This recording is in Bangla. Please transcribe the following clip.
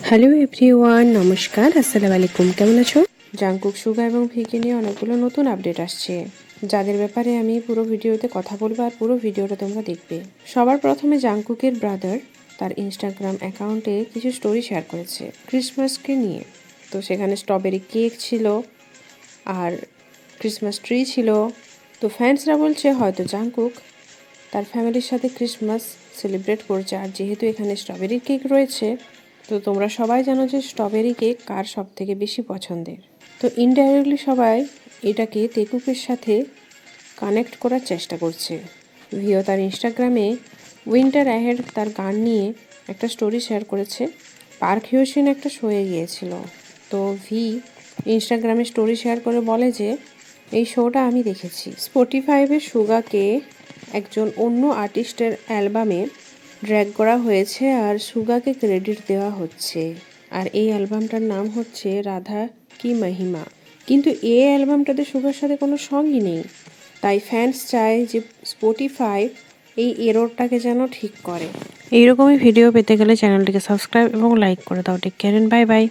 হ্যালো এভরিওয়ান, নমস্কার, আসসালামু আলাইকুম। কেমন আছো? জাংকুক, সুগা এবং ভিকে নিয়ে অনেকগুলো নতুন আপডেট আসছে, যাদের ব্যাপারে আমি পুরো ভিডিওতে কথা বলবো আর পুরো ভিডিওটা তোমরা দেখবে। সবার প্রথমে জাংকুকের ব্রাদার তার ইনস্টাগ্রাম অ্যাকাউন্টে কিছু স্টোরি শেয়ার করেছে ক্রিসমাসকে নিয়ে। তো সেখানে স্ট্রবেরি কেক ছিল আর ক্রিসমাস ট্রি ছিল। তো ফ্যান্সরা বলছে হয়তো জাংকুক তার ফ্যামিলির সাথে ক্রিসমাস সেলিব্রেট করছে। আর যেহেতু এখানে স্ট্রবেরি কেক রয়েছে, তো তোমরা সবাই জানো যে স্ট্রবেরি কেক কার সব থেকে বেশি পছন্দের। তো ইনডাইরেক্টলি সবাই এটাকে তেকুকের সাথে কানেক্ট করার চেষ্টা করছে। ভিও তার ইনস্টাগ্রামে উইন্টার অ্যাহেড তার গান নিয়ে একটা স্টোরি শেয়ার করেছে। পার্ক হিউসিন একটা শোয়ে গিয়েছিল। তো ভি ইনস্টাগ্রামে স্টোরি শেয়ার করে বলে যে এই শোটা আমি দেখেছি। স্পটিফাইভে সুগাকে একজন অন্য আর্টিস্টের অ্যালবামে ড্র্যাগ করা হয়েছে আর সুগাকে ক্রেডিট দেওয়া হচ্ছে। আর এই অ্যালবামটার নাম হচ্ছে রাধা কি মহিমা। কিন্তু এই অ্যালবামটাতে সুগার সাথে কোনো সঙ্গই নেই। তাই ফ্যান্স চায় যে স্পটিফাই এই এররটাকে যেন ঠিক করে। এইরকমই ভিডিও পেতে গেলে চ্যানেলটিকে সাবস্ক্রাইব এবং লাইক করে দাও। Take care and bye by.